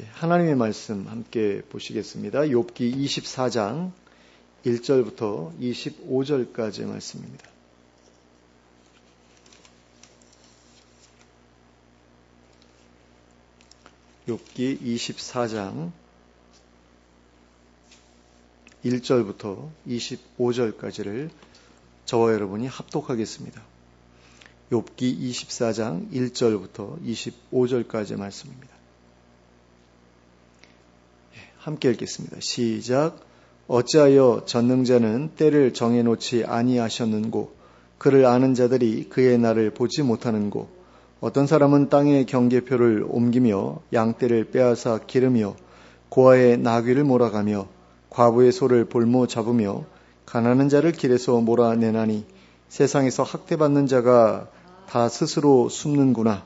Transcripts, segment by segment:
하나님의 말씀 함께 보시겠습니다. 욥기 24장 1절부터 25절까지의 말씀입니다. 욥기 24장 1절부터 25절까지를 저와 여러분이 합독하겠습니다. 욥기 24장 1절부터 25절까지의 말씀입니다. 함께 읽겠습니다. 시작. 어찌하여 전능자는 때를 정해놓지 아니하셨는고 그를 아는 자들이 그의 날을 보지 못하는고 어떤 사람은 땅의 경계표를 옮기며 양떼를 빼앗아 기르며 고아의 나귀를 몰아가며 과부의 소를 볼모 잡으며 가난한 자를 길에서 몰아내나니 세상에서 학대받는 자가 다 스스로 숨는구나.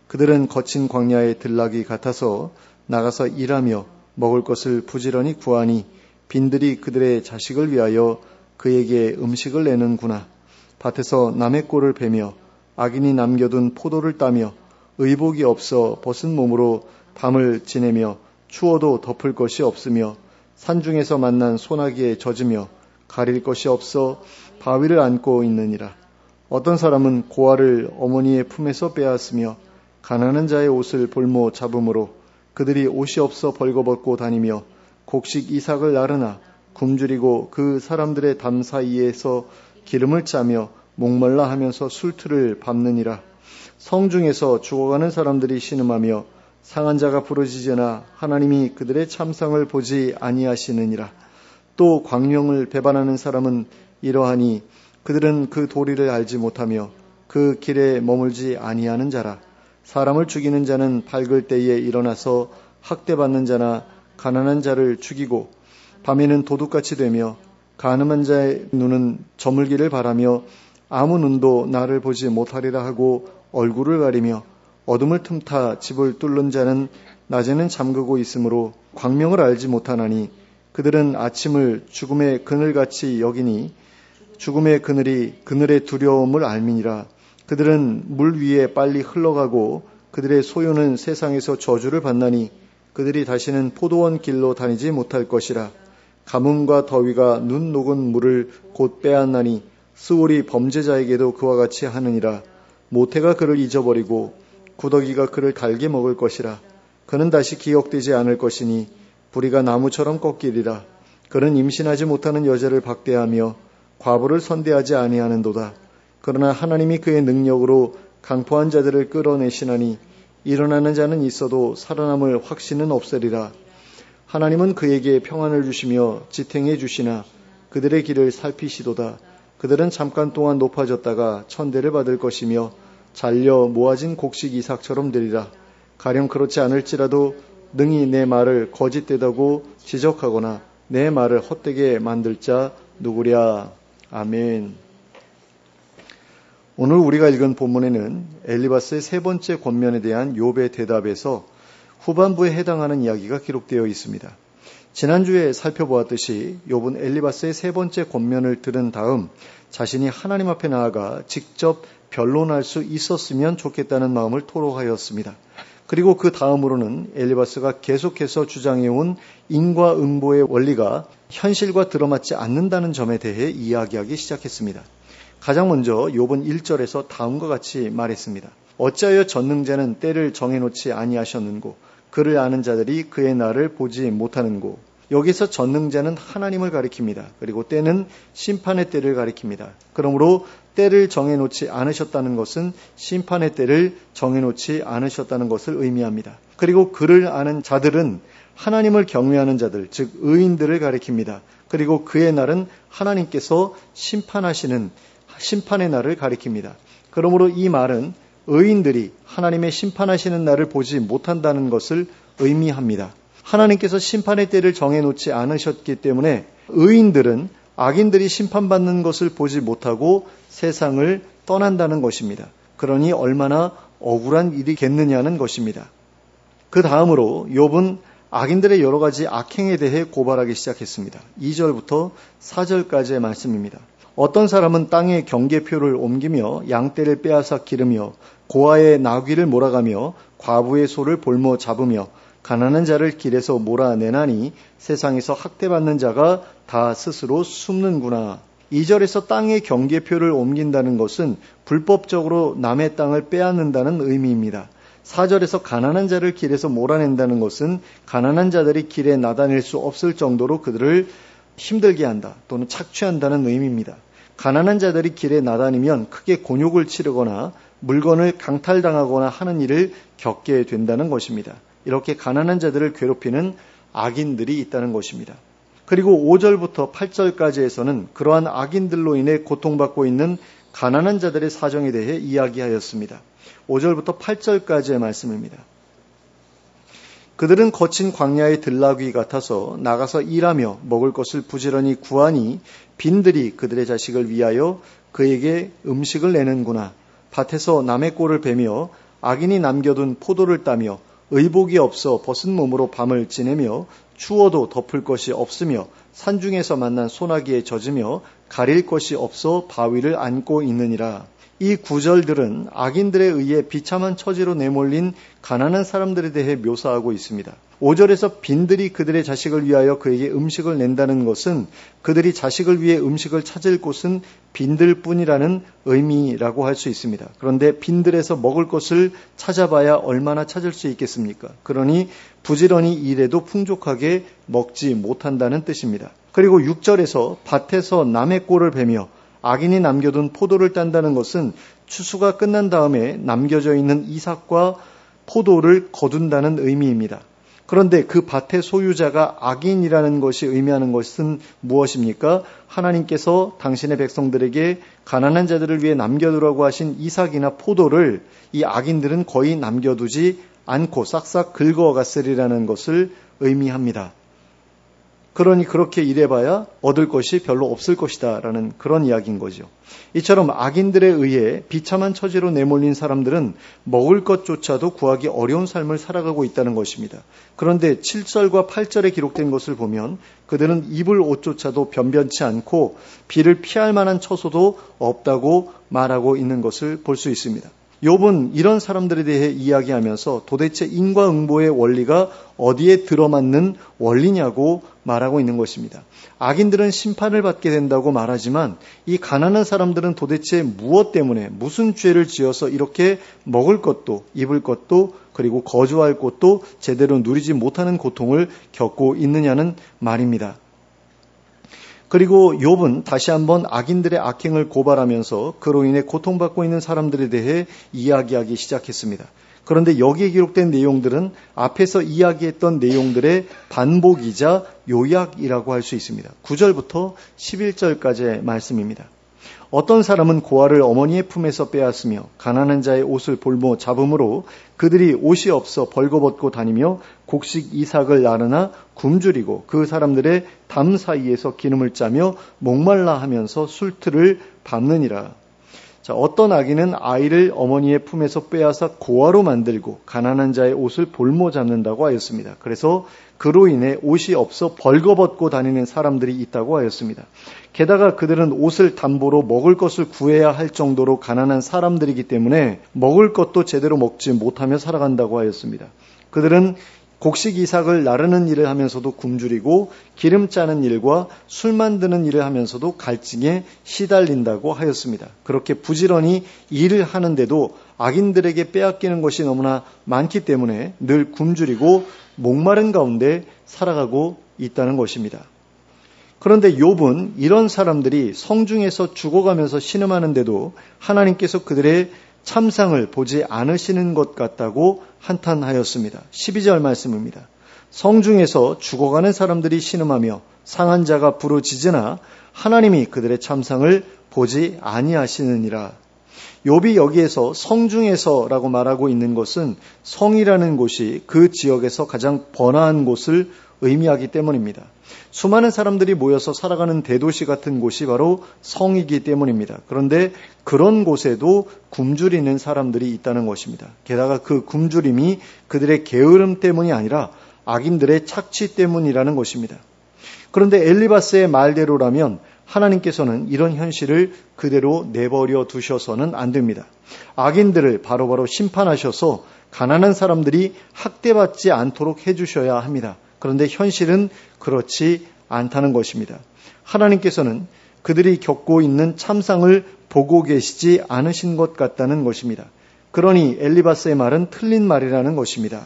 그들은 거친 광야의 들락이 같아서 나가서 일하며 먹을 것을 부지런히 구하니 빈들이 그들의 자식을 위하여 그에게 음식을 내는구나. 밭에서 남의 꼴을 베며 악인이 남겨둔 포도를 따며 의복이 없어 벗은 몸으로 밤을 지내며 추워도 덮을 것이 없으며 산중에서 만난 소나기에 젖으며 가릴 것이 없어 바위를 안고 있느니라. 어떤 사람은 고아를 어머니의 품에서 빼앗으며 가난한 자의 옷을 볼모 잡음으로 그들이 옷이 없어 벌거벗고 다니며 곡식 이삭을 나르나 굶주리고 그 사람들의 담 사이에서 기름을 짜며 목말라 하면서 술틀을 밟느니라. 성중에서 죽어가는 사람들이 신음하며 상한 자가 부러지거나 하나님이 그들의 참상을 보지 아니하시느니라. 또 광명을 배반하는 사람은 이러하니 그들은 그 도리를 알지 못하며 그 길에 머물지 아니하는 자라. 사람을 죽이는 자는 밝을 때에 일어나서 학대받는 자나 가난한 자를 죽이고 밤에는 도둑같이 되며 간음한 자의 눈은 저물기를 바라며 아무 눈도 나를 보지 못하리라 하고 얼굴을 가리며 어둠을 틈타 집을 뚫는 자는 낮에는 잠그고 있으므로 광명을 알지 못하나니 그들은 아침을 죽음의 그늘같이 여기니 죽음의 그늘이 그늘의 두려움을 알미니라. 그들은 물 위에 빨리 흘러가고 그들의 소유는 세상에서 저주를 받나니 그들이 다시는 포도원 길로 다니지 못할 것이라. 가뭄과 더위가 눈 녹은 물을 곧 빼앗나니 스올이 범죄자에게도 그와 같이 하느니라. 모태가 그를 잊어버리고 구더기가 그를 갈게 먹을 것이라. 그는 다시 기억되지 않을 것이니 부리가 나무처럼 꺾이리라. 그는 임신하지 못하는 여자를 박대하며 과부를 선대하지 아니하는도다. 그러나 하나님이 그의 능력으로 강포한 자들을 끌어내시나니 일어나는 자는 있어도 살아남을 확신은 없으리라. 하나님은 그에게 평안을 주시며 지탱해 주시나 그들의 길을 살피시도다. 그들은 잠깐 동안 높아졌다가 천대를 받을 것이며 잘려 모아진 곡식 이삭처럼 되리라. 가령 그렇지 않을지라도 능히 내 말을 거짓되다고 지적하거나 내 말을 헛되게 만들 자 누구랴. 아멘. 오늘 우리가 읽은 본문에는 엘리바스의 세 번째 권면에 대한 욥의 대답에서 후반부에 해당하는 이야기가 기록되어 있습니다. 지난주에 살펴보았듯이 욥은 엘리바스의 세 번째 권면을 들은 다음 자신이 하나님 앞에 나아가 직접 변론할 수 있었으면 좋겠다는 마음을 토로하였습니다. 그리고 그 다음으로는 엘리바스가 계속해서 주장해온 인과응보의 원리가 현실과 들어맞지 않는다는 점에 대해 이야기하기 시작했습니다. 가장 먼저 욥은 1절에서 다음과 같이 말했습니다. 어찌하여 전능자는 때를 정해놓지 아니하셨는고 그를 아는 자들이 그의 날을 보지 못하는고. 여기서 전능자는 하나님을 가리킵니다. 그리고 때는 심판의 때를 가리킵니다. 그러므로 때를 정해놓지 않으셨다는 것은 심판의 때를 정해놓지 않으셨다는 것을 의미합니다. 그리고 그를 아는 자들은 하나님을 경외하는 자들, 즉 의인들을 가리킵니다. 그리고 그의 날은 하나님께서 심판하시는 심판의 날을 가리킵니다. 그러므로 이 말은 의인들이 하나님의 심판하시는 날을 보지 못한다는 것을 의미합니다. 하나님께서 심판의 때를 정해놓지 않으셨기 때문에 의인들은 악인들이 심판받는 것을 보지 못하고 세상을 떠난다는 것입니다. 그러니 얼마나 억울한 일이겠느냐는 것입니다. 그 다음으로 욥은 악인들의 여러 가지 악행에 대해 고발하기 시작했습니다. 2절부터 4절까지의 말씀입니다. 어떤 사람은 땅의 경계표를 옮기며 양떼를 빼앗아 기르며 고아의 나귀를 몰아가며 과부의 소를 볼모 잡으며 가난한 자를 길에서 몰아내나니 세상에서 학대받는 자가 다 스스로 숨는구나. 2절에서 땅의 경계표를 옮긴다는 것은 불법적으로 남의 땅을 빼앗는다는 의미입니다. 4절에서 가난한 자를 길에서 몰아낸다는 것은 가난한 자들이 길에 나다닐 수 없을 정도로 그들을 힘들게 한다 또는 착취한다는 의미입니다. 가난한 자들이 길에 나다니면 크게 곤욕을 치르거나 물건을 강탈당하거나 하는 일을 겪게 된다는 것입니다. 이렇게 가난한 자들을 괴롭히는 악인들이 있다는 것입니다. 그리고 5절부터 8절까지에서는 그러한 악인들로 인해 고통받고 있는 가난한 자들의 사정에 대해 이야기하였습니다. 5절부터 8절까지의 말씀입니다. 그들은 거친 광야의 들나귀 같아서 나가서 일하며 먹을 것을 부지런히 구하니 빈들이 그들의 자식을 위하여 그에게 음식을 내는구나. 밭에서 남의 꼴을 베며 악인이 남겨둔 포도를 따며 의복이 없어 벗은 몸으로 밤을 지내며 추워도 덮을 것이 없으며 산중에서 만난 소나기에 젖으며 가릴 것이 없어 바위를 안고 있느니라. 이 구절들은 악인들에 의해 비참한 처지로 내몰린 가난한 사람들에 대해 묘사하고 있습니다. 5절에서 빈들이 그들의 자식을 위하여 그에게 음식을 낸다는 것은 그들이 자식을 위해 음식을 찾을 곳은 빈들뿐이라는 의미라고 할 수 있습니다. 그런데 빈들에서 먹을 것을 찾아봐야 얼마나 찾을 수 있겠습니까? 그러니 부지런히 일해도 풍족하게 먹지 못한다는 뜻입니다. 그리고 6절에서 밭에서 남의 꼴을 베며 악인이 남겨둔 포도를 딴다는 것은 추수가 끝난 다음에 남겨져 있는 이삭과 포도를 거둔다는 의미입니다. 그런데 그 밭의 소유자가 악인이라는 것이 의미하는 것은 무엇입니까? 하나님께서 당신의 백성들에게 가난한 자들을 위해 남겨두라고 하신 이삭이나 포도를 이 악인들은 거의 남겨두지 않고 싹싹 긁어갔으리라는 것을 의미합니다. 그러니 그렇게 일해봐야 얻을 것이 별로 없을 것이다 라는 그런 이야기인 거죠. 이처럼 악인들에 의해 비참한 처지로 내몰린 사람들은 먹을 것조차도 구하기 어려운 삶을 살아가고 있다는 것입니다. 그런데 7절과 8절에 기록된 것을 보면 그들은 입을 옷조차도 변변치 않고 비를 피할 만한 처소도 없다고 말하고 있는 것을 볼 수 있습니다. 욥은 이런 사람들에 대해 이야기하면서 도대체 인과응보의 원리가 어디에 들어맞는 원리냐고 말하고 있는 것입니다. 악인들은 심판을 받게 된다고 말하지만 이 가난한 사람들은 도대체 무엇 때문에 무슨 죄를 지어서 이렇게 먹을 것도 입을 것도 그리고 거주할 곳도 제대로 누리지 못하는 고통을 겪고 있느냐는 말입니다. 그리고 욥은 다시 한번 악인들의 악행을 고발하면서 그로 인해 고통받고 있는 사람들에 대해 이야기하기 시작했습니다. 그런데 여기에 기록된 내용들은 앞에서 이야기했던 내용들의 반복이자 요약이라고 할 수 있습니다. 9절부터 11절까지의 말씀입니다. 어떤 사람은 고아를 어머니의 품에서 빼앗으며 가난한 자의 옷을 볼모 잡음으로 그들이 옷이 없어 벌거벗고 다니며 곡식 이삭을 나르나 굶주리고 그 사람들의 담 사이에서 기름을 짜며 목말라 하면서 술틀을 밟느니라. 자, 어떤 아기는 아이를 어머니의 품에서 빼앗아 고아로 만들고 가난한 자의 옷을 볼모 잡는다고 하였습니다. 그래서 그로 인해 옷이 없어 벌거벗고 다니는 사람들이 있다고 하였습니다. 게다가 그들은 옷을 담보로 먹을 것을 구해야 할 정도로 가난한 사람들이기 때문에 먹을 것도 제대로 먹지 못하며 살아간다고 하였습니다. 그들은 곡식 이삭을 나르는 일을 하면서도 굶주리고 기름 짜는 일과 술 만드는 일을 하면서도 갈증에 시달린다고 하였습니다. 그렇게 부지런히 일을 하는데도 악인들에게 빼앗기는 것이 너무나 많기 때문에 늘 굶주리고 목마른 가운데 살아가고 있다는 것입니다. 그런데 욥은 이런 사람들이 성중에서 죽어가면서 신음하는데도 하나님께서 그들의 참상을 보지 않으시는 것 같다고 한탄하였습니다. 12절 말씀입니다. 성중에서 죽어가는 사람들이 신음하며 상한 자가 부르짖으나 하나님이 그들의 참상을 보지 아니하시느니라. 욥이 여기에서 성중에서라고 말하고 있는 것은 성이라는 곳이 그 지역에서 가장 번화한 곳을 의미하기 때문입니다. 수많은 사람들이 모여서 살아가는 대도시 같은 곳이 바로 성이기 때문입니다. 그런데 그런 곳에도 굶주리는 사람들이 있다는 것입니다. 게다가 그 굶주림이 그들의 게으름 때문이 아니라 악인들의 착취 때문이라는 것입니다. 그런데 엘리바스의 말대로라면 하나님께서는 이런 현실을 그대로 내버려 두셔서는 안 됩니다. 악인들을 바로바로 심판하셔서 가난한 사람들이 학대받지 않도록 해주셔야 합니다. 그런데 현실은 그렇지 않다는 것입니다. 하나님께서는 그들이 겪고 있는 참상을 보고 계시지 않으신 것 같다는 것입니다. 그러니 엘리바스의 말은 틀린 말이라는 것입니다.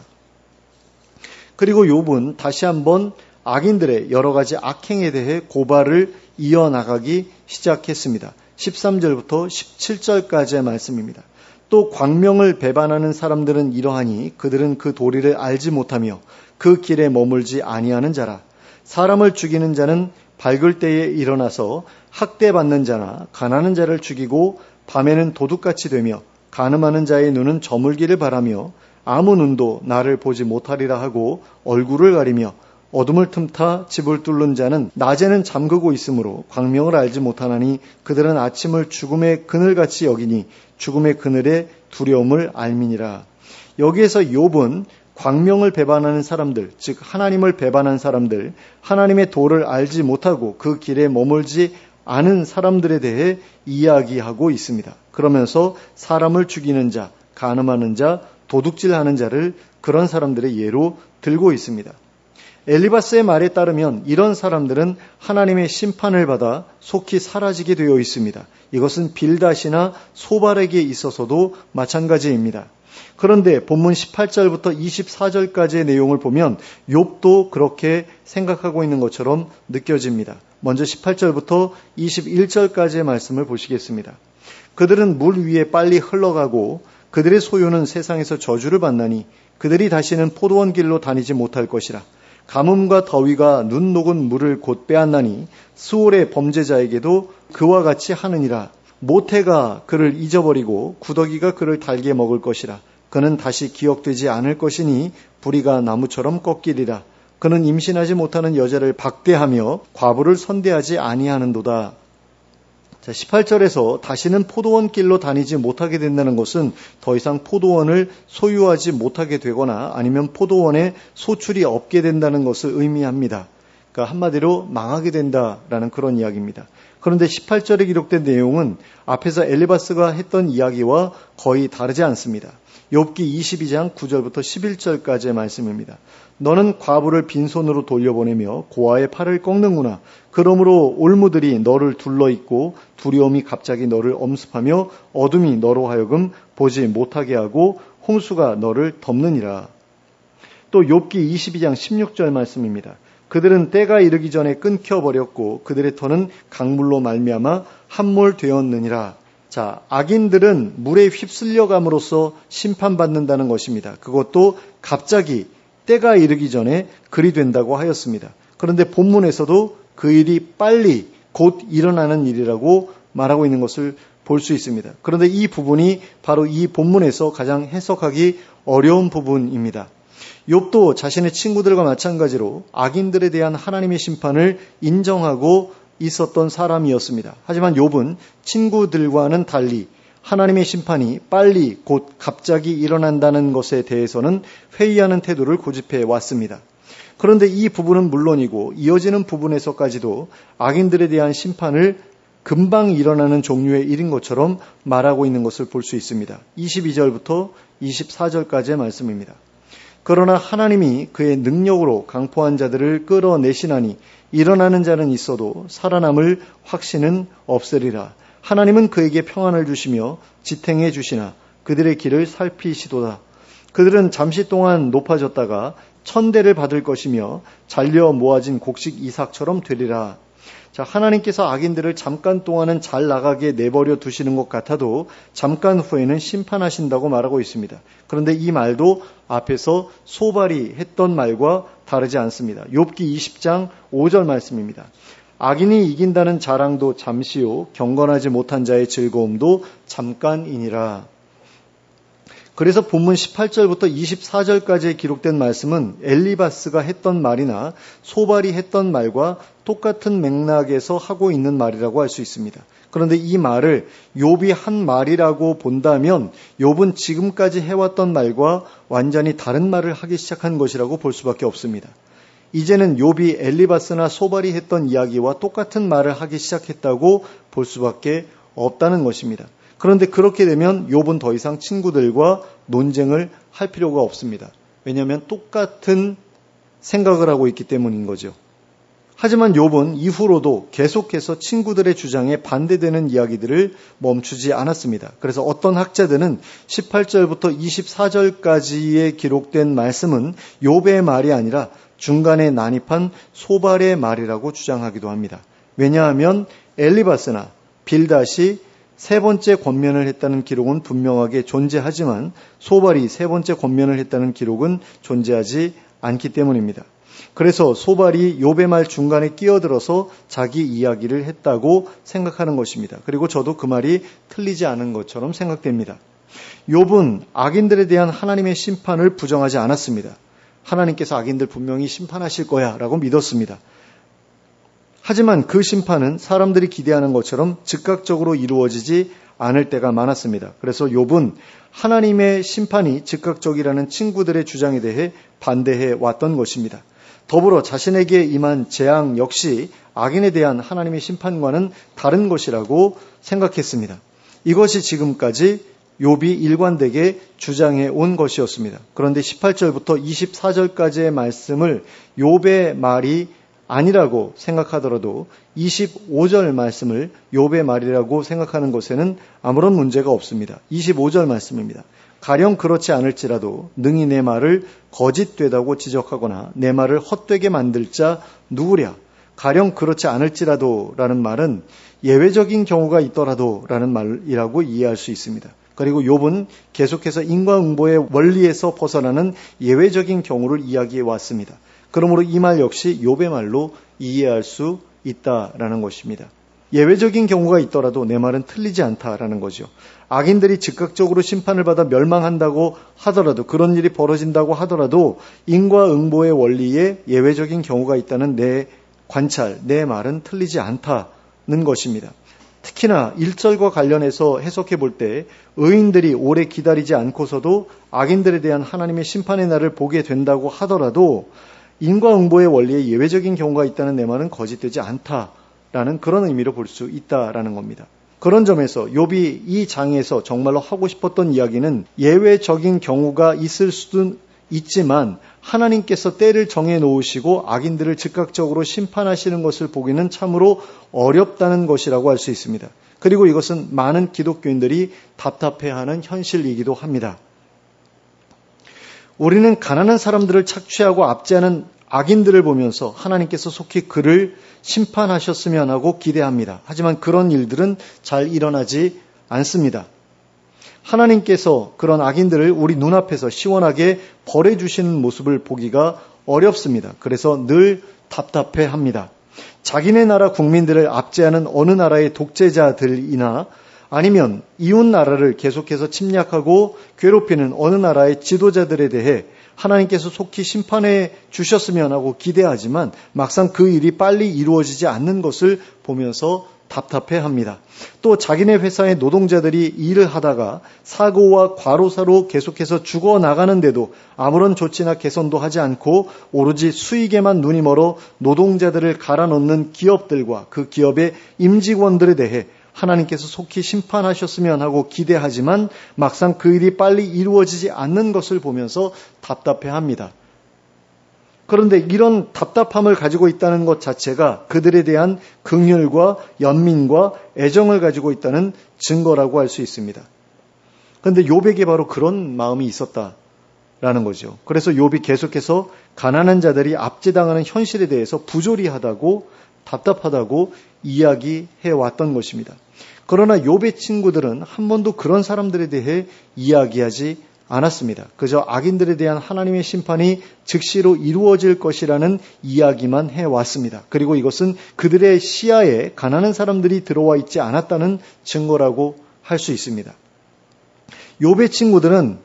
그리고 욥은 다시 한번 악인들의 여러 가지 악행에 대해 고발을 이어나가기 시작했습니다. 13절부터 17절까지의 말씀입니다. 또 광명을 배반하는 사람들은 이러하니 그들은 그 도리를 알지 못하며 그 길에 머물지 아니하는 자라. 사람을 죽이는 자는 밝을 때에 일어나서 학대받는 자나 가난한 자를 죽이고 밤에는 도둑같이 되며 간음하는 자의 눈은 저물기를 바라며 아무 눈도 나를 보지 못하리라 하고 얼굴을 가리며 어둠을 틈타 집을 뚫는 자는 낮에는 잠그고 있으므로 광명을 알지 못하나니 그들은 아침을 죽음의 그늘같이 여기니 죽음의 그늘의 두려움을 알미니라. 여기에서 욥은 광명을 배반하는 사람들, 즉 하나님을 배반한 사람들, 하나님의 도를 알지 못하고 그 길에 머물지 않은 사람들에 대해 이야기하고 있습니다. 그러면서 사람을 죽이는 자, 간음하는 자, 도둑질하는 자를 그런 사람들의 예로 들고 있습니다. 엘리바스의 말에 따르면 이런 사람들은 하나님의 심판을 받아 속히 사라지게 되어 있습니다. 이것은 빌닷이나 소발에게 있어서도 마찬가지입니다. 그런데 본문 18절부터 24절까지의 내용을 보면 욥도 그렇게 생각하고 있는 것처럼 느껴집니다. 먼저 18절부터 21절까지의 말씀을 보시겠습니다. 그들은 물 위에 빨리 흘러가고 그들의 소유는 세상에서 저주를 받나니 그들이 다시는 포도원 길로 다니지 못할 것이라. 가뭄과 더위가 눈 녹은 물을 곧 빼앗나니 스올의 범죄자에게도 그와 같이 하느니라. 모태가 그를 잊어버리고 구더기가 그를 달게 먹을 것이라. 그는 다시 기억되지 않을 것이니 부리가 나무처럼 꺾이리라. 그는 임신하지 못하는 여자를 박대하며 과부를 선대하지 아니하는도다. 자, 18절에서 다시는 포도원 길로 다니지 못하게 된다는 것은 더 이상 포도원을 소유하지 못하게 되거나 아니면 포도원에 소출이 없게 된다는 것을 의미합니다. 그러니까 한마디로 망하게 된다라는 그런 이야기입니다. 그런데 18절에 기록된 내용은 앞에서 엘리바스가 했던 이야기와 거의 다르지 않습니다. 욥기 22장 9절부터 11절까지의 말씀입니다. 너는 과부를 빈손으로 돌려보내며 고아의 팔을 꺾는구나. 그러므로 올무들이 너를 둘러있고 두려움이 갑자기 너를 엄습하며 어둠이 너로 하여금 보지 못하게 하고 홍수가 너를 덮느니라. 또 욥기 22장 16절 말씀입니다. 그들은 때가 이르기 전에 끊겨버렸고 그들의 터는 강물로 말미암아 함몰되었느니라. 자, 악인들은 물에 휩쓸려감으로써 심판받는다는 것입니다. 그것도 갑자기 때가 이르기 전에 그리 된다고 하였습니다. 그런데 본문에서도 그 일이 빨리 곧 일어나는 일이라고 말하고 있는 것을 볼 수 있습니다. 그런데 이 부분이 바로 이 본문에서 가장 해석하기 어려운 부분입니다. 욥도 자신의 친구들과 마찬가지로 악인들에 대한 하나님의 심판을 인정하고 있었던 사람이었습니다. 하지만 욥은 친구들과는 달리 하나님의 심판이 빨리 곧 갑자기 일어난다는 것에 대해서는 회의하는 태도를 고집해 왔습니다. 그런데 이 부분은 물론이고 이어지는 부분에서까지도 악인들에 대한 심판을 금방 일어나는 종류의 일인 것처럼 말하고 있는 것을 볼 수 있습니다. 22절부터 24절까지의 말씀입니다. 그러나 하나님이 그의 능력으로 강포한 자들을 끌어내시나니 일어나는 자는 있어도 살아남을 확신은 없으리라. 하나님은 그에게 평안을 주시며 지탱해 주시나 그들의 길을 살피시도다. 그들은 잠시 동안 높아졌다가 천대를 받을 것이며 잘려 모아진 곡식 이삭처럼 되리라. 자, 하나님께서 악인들을 잠깐 동안은 잘 나가게 내버려 두시는 것 같아도 잠깐 후에는 심판하신다고 말하고 있습니다. 그런데 이 말도 앞에서 소발이 했던 말과 다르지 않습니다. 욥기 20장 5절 말씀입니다. 악인이 이긴다는 자랑도 잠시요 경건하지 못한 자의 즐거움도 잠깐이니라. 그래서 본문 18절부터 24절까지에 기록된 말씀은 엘리바스가 했던 말이나 소발이 했던 말과 똑같은 맥락에서 하고 있는 말이라고 할 수 있습니다. 그런데 이 말을 욥이 한 말이라고 본다면 욥은 지금까지 해왔던 말과 완전히 다른 말을 하기 시작한 것이라고 볼 수밖에 없습니다. 이제는 욥이 엘리바스나 소발이 했던 이야기와 똑같은 말을 하기 시작했다고 볼 수밖에 없다는 것입니다. 그런데 그렇게 되면 욥은 더 이상 친구들과 논쟁을 할 필요가 없습니다. 왜냐하면 똑같은 생각을 하고 있기 때문인 거죠. 하지만 욥은 이후로도 계속해서 친구들의 주장에 반대되는 이야기들을 멈추지 않았습니다. 그래서 어떤 학자들은 18절부터 24절까지에 기록된 말씀은 욥의 말이 아니라 중간에 난입한 소발의 말이라고 주장하기도 합니다. 왜냐하면 엘리바스나 빌닷이 세 번째 권면을 했다는 기록은 분명하게 존재하지만 소발이 세 번째 권면을 했다는 기록은 존재하지 않기 때문입니다. 그래서 소발이 욥의 말 중간에 끼어들어서 자기 이야기를 했다고 생각하는 것입니다. 그리고 저도 그 말이 틀리지 않은 것처럼 생각됩니다. 욥은 악인들에 대한 하나님의 심판을 부정하지 않았습니다. 하나님께서 악인들 분명히 심판하실 거야 라고 믿었습니다. 하지만 그 심판은 사람들이 기대하는 것처럼 즉각적으로 이루어지지 않을 때가 많았습니다. 그래서 욥은 하나님의 심판이 즉각적이라는 친구들의 주장에 대해 반대해 왔던 것입니다. 더불어 자신에게 임한 재앙 역시 악인에 대한 하나님의 심판과는 다른 것이라고 생각했습니다. 이것이 지금까지 욥이 일관되게 주장해 온 것이었습니다. 그런데 18절부터 24절까지의 말씀을 욥의 말이 아니라고 생각하더라도 25절 말씀을 욥의 말이라고 생각하는 것에는 아무런 문제가 없습니다. 25절 말씀입니다. 가령 그렇지 않을지라도 능히 내 말을 거짓되다고 지적하거나 내 말을 헛되게 만들 자 누구랴. 가령 그렇지 않을지라도 라는 말은 예외적인 경우가 있더라도 라는 말이라고 이해할 수 있습니다. 그리고 욥은 계속해서 인과응보의 원리에서 벗어나는 예외적인 경우를 이야기해 왔습니다. 그러므로 이 말 역시 욥의 말로 이해할 수 있다라는 것입니다. 예외적인 경우가 있더라도 내 말은 틀리지 않다라는 거죠. 악인들이 즉각적으로 심판을 받아 멸망한다고 하더라도, 그런 일이 벌어진다고 하더라도 인과응보의 원리에 예외적인 경우가 있다는 내 관찰, 내 말은 틀리지 않다는 것입니다. 특히나 1절과 관련해서 해석해 볼 때 의인들이 오래 기다리지 않고서도 악인들에 대한 하나님의 심판의 날을 보게 된다고 하더라도 인과응보의 원리에 예외적인 경우가 있다는 내 말은 거짓되지 않다라는 그런 의미로 볼 수 있다라는 겁니다. 그런 점에서 욥이 이 장에서 정말로 하고 싶었던 이야기는 예외적인 경우가 있을 수도 있지만 하나님께서 때를 정해 놓으시고 악인들을 즉각적으로 심판하시는 것을 보기는 참으로 어렵다는 것이라고 할 수 있습니다. 그리고 이것은 많은 기독교인들이 답답해하는 현실이기도 합니다. 우리는 가난한 사람들을 착취하고 압제하는 악인들을 보면서 하나님께서 속히 그를 심판하셨으면 하고 기대합니다. 하지만 그런 일들은 잘 일어나지 않습니다. 하나님께서 그런 악인들을 우리 눈앞에서 시원하게 벌해주시는 모습을 보기가 어렵습니다. 그래서 늘 답답해합니다. 자기네 나라 국민들을 압제하는 어느 나라의 독재자들이나 아니면 이웃 나라를 계속해서 침략하고 괴롭히는 어느 나라의 지도자들에 대해 하나님께서 속히 심판해 주셨으면 하고 기대하지만 막상 그 일이 빨리 이루어지지 않는 것을 보면서 답답해합니다. 또 자기네 회사의 노동자들이 일을 하다가 사고와 과로사로 계속해서 죽어나가는데도 아무런 조치나 개선도 하지 않고 오로지 수익에만 눈이 멀어 노동자들을 갈아넣는 기업들과 그 기업의 임직원들에 대해 하나님께서 속히 심판하셨으면 하고 기대하지만 막상 그 일이 빨리 이루어지지 않는 것을 보면서 답답해합니다. 그런데 이런 답답함을 가지고 있다는 것 자체가 그들에 대한 긍휼과 연민과 애정을 가지고 있다는 증거라고 할 수 있습니다. 그런데 욥에게 바로 그런 마음이 있었다라는 거죠. 그래서 욥이 계속해서 가난한 자들이 압제당하는 현실에 대해서 부조리하다고 답답하다고 이야기해 왔던 것입니다. 그러나 욥의 친구들은 한 번도 그런 사람들에 대해 이야기하지 않았습니다. 그저 악인들에 대한 하나님의 심판이 즉시로 이루어질 것이라는 이야기만 해왔습니다. 그리고 이것은 그들의 시야에 가난한 사람들이 들어와 있지 않았다는 증거라고 할 수 있습니다. 욥의 친구들은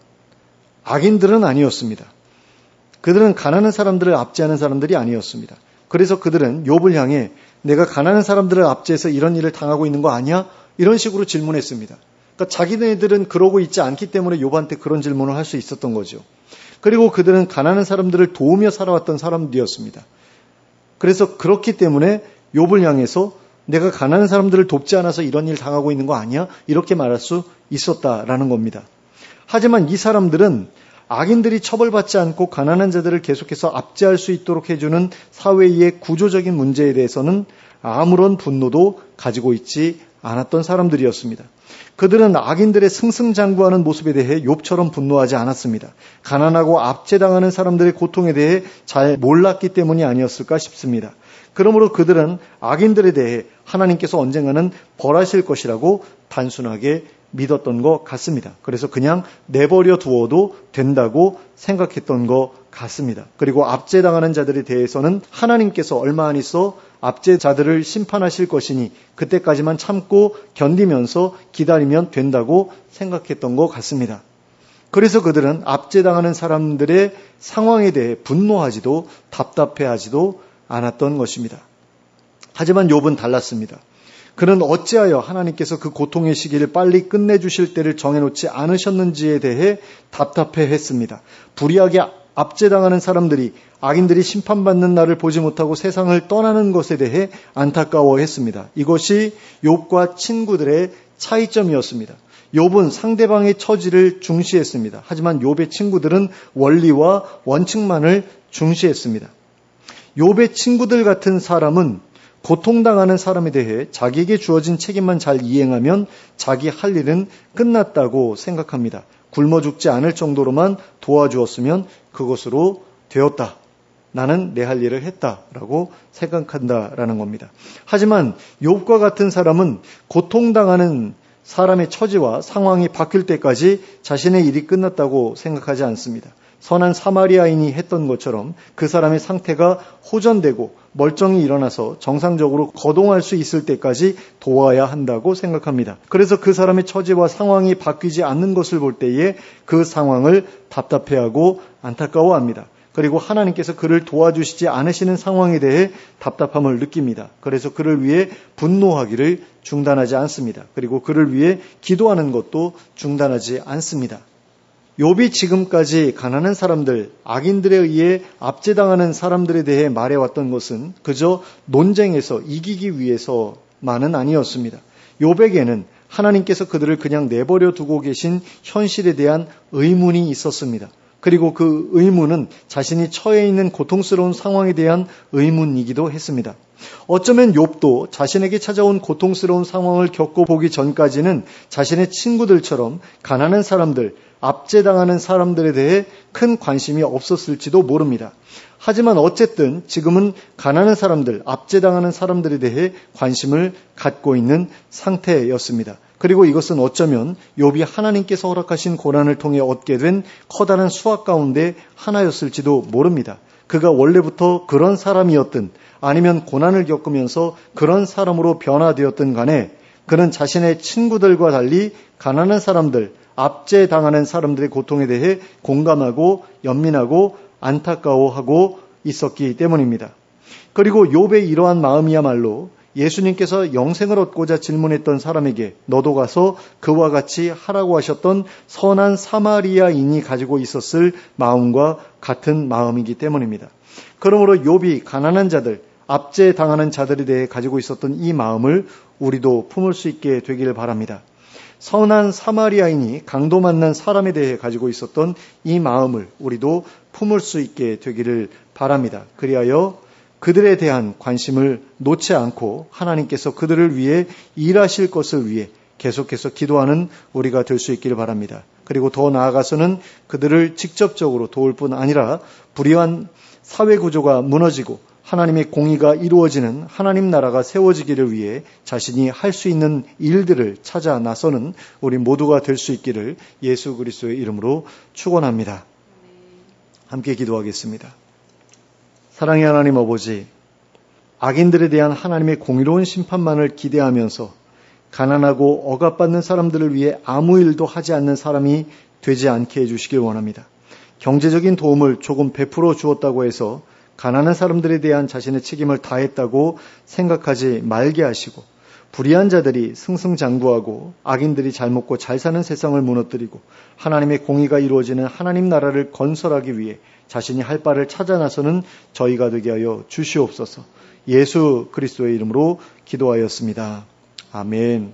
악인들은 아니었습니다. 그들은 가난한 사람들을 압제하는 사람들이 아니었습니다. 그래서 그들은 욥을 향해 내가 가난한 사람들을 압제해서 이런 일을 당하고 있는 거 아니야? 이런 식으로 질문했습니다. 그러니까 자기네들은 그러고 있지 않기 때문에 욥한테 그런 질문을 할 수 있었던 거죠. 그리고 그들은 가난한 사람들을 도우며 살아왔던 사람들이었습니다. 그래서 그렇기 때문에 욥을 향해서 내가 가난한 사람들을 돕지 않아서 이런 일 당하고 있는 거 아니야? 이렇게 말할 수 있었다라는 겁니다. 하지만 이 사람들은 악인들이 처벌받지 않고 가난한 자들을 계속해서 압제할 수 있도록 해주는 사회의 구조적인 문제에 대해서는 아무런 분노도 가지고 있지 않았던 사람들이었습니다. 그들은 악인들의 승승장구하는 모습에 대해 욥처럼 분노하지 않았습니다. 가난하고 압제당하는 사람들의 고통에 대해 잘 몰랐기 때문이 아니었을까 싶습니다. 그러므로 그들은 악인들에 대해 하나님께서 언젠가는 벌하실 것이라고 단순하게 믿었던 것 같습니다. 그래서 그냥 내버려 두어도 된다고 생각했던 것 같습니다. 그리고 압제당하는 자들에 대해서는 하나님께서 얼마 안 있어 압제자들을 심판하실 것이니 그때까지만 참고 견디면서 기다리면 된다고 생각했던 것 같습니다. 그래서 그들은 압제당하는 사람들의 상황에 대해 분노하지도 답답해하지도 않았던 것입니다. 하지만 욥은 달랐습니다. 그는 어찌하여 하나님께서 그 고통의 시기를 빨리 끝내주실 때를 정해놓지 않으셨는지에 대해 답답해했습니다. 불의하게 압제당하는 사람들이 악인들이 심판받는 날을 보지 못하고 세상을 떠나는 것에 대해 안타까워했습니다. 이것이 욥과 친구들의 차이점이었습니다. 욥은 상대방의 처지를 중시했습니다. 하지만 욥의 친구들은 원리와 원칙만을 중시했습니다. 욥의 친구들 같은 사람은 고통당하는 사람에 대해 자기에게 주어진 책임만 잘 이행하면 자기 할 일은 끝났다고 생각합니다. 굶어 죽지 않을 정도로만 도와주었으면 그것으로 되었다. 나는 내 할 일을 했다라고 생각한다라는 겁니다. 하지만 욥과 같은 사람은 고통당하는 사람의 처지와 상황이 바뀔 때까지 자신의 일이 끝났다고 생각하지 않습니다. 선한 사마리아인이 했던 것처럼 그 사람의 상태가 호전되고 멀쩡히 일어나서 정상적으로 거동할 수 있을 때까지 도와야 한다고 생각합니다. 그래서 그 사람의 처지와 상황이 바뀌지 않는 것을 볼 때에 그 상황을 답답해하고 안타까워합니다. 그리고 하나님께서 그를 도와주시지 않으시는 상황에 대해 답답함을 느낍니다. 그래서 그를 위해 분노하기를 중단하지 않습니다. 그리고 그를 위해 기도하는 것도 중단하지 않습니다. 욥이 지금까지 가난한 사람들, 악인들에 의해 압제당하는 사람들에 대해 말해왔던 것은 그저 논쟁에서 이기기 위해서만은 아니었습니다. 욥에게는 하나님께서 그들을 그냥 내버려 두고 계신 현실에 대한 의문이 있었습니다. 그리고 그 의문은 자신이 처해 있는 고통스러운 상황에 대한 의문이기도 했습니다. 어쩌면 욥도 자신에게 찾아온 고통스러운 상황을 겪어보기 전까지는 자신의 친구들처럼 가난한 사람들, 압제당하는 사람들에 대해 큰 관심이 없었을지도 모릅니다. 하지만 어쨌든 지금은 가난한 사람들, 압제당하는 사람들에 대해 관심을 갖고 있는 상태였습니다. 그리고 이것은 어쩌면 욥이 하나님께서 허락하신 고난을 통해 얻게 된 커다란 수확 가운데 하나였을지도 모릅니다. 그가 원래부터 그런 사람이었든 아니면 고난을 겪으면서 그런 사람으로 변화되었든 간에 그는 자신의 친구들과 달리 가난한 사람들, 압제당하는 사람들의 고통에 대해 공감하고 연민하고 안타까워하고 있었기 때문입니다. 그리고 욥의 이러한 마음이야말로 예수님께서 영생을 얻고자 질문했던 사람에게 너도 가서 그와 같이 하라고 하셨던 선한 사마리아인이 가지고 있었을 마음과 같은 마음이기 때문입니다. 그러므로 욥이 가난한 자들, 압제당하는 자들에 대해 가지고 있었던 이 마음을 우리도 품을 수 있게 되기를 바랍니다. 선한 사마리아인이 강도 만난 사람에 대해 가지고 있었던 이 마음을 우리도 품을 수 있게 되기를 바랍니다. 그리하여 그들에 대한 관심을 놓지 않고 하나님께서 그들을 위해 일하실 것을 위해 계속해서 기도하는 우리가 될 수 있기를 바랍니다. 그리고 더 나아가서는 그들을 직접적으로 도울 뿐 아니라 불의한 사회 구조가 무너지고 하나님의 공의가 이루어지는 하나님 나라가 세워지기를 위해 자신이 할 수 있는 일들을 찾아 나서는 우리 모두가 될 수 있기를 예수 그리스도의 이름으로 축원합니다. 함께 기도하겠습니다. 사랑의 하나님 아버지, 악인들에 대한 하나님의 공의로운 심판만을 기대하면서 가난하고 억압받는 사람들을 위해 아무 일도 하지 않는 사람이 되지 않게 해주시길 원합니다. 경제적인 도움을 조금 베풀어 주었다고 해서 가난한 사람들에 대한 자신의 책임을 다했다고 생각하지 말게 하시고 불의한 자들이 승승장구하고 악인들이 잘 먹고 잘 사는 세상을 무너뜨리고 하나님의 공의가 이루어지는 하나님 나라를 건설하기 위해 자신이 할 바를 찾아 나서는 저희가 되게 하여 주시옵소서. 예수 그리스도의 이름으로 기도하였습니다. 아멘.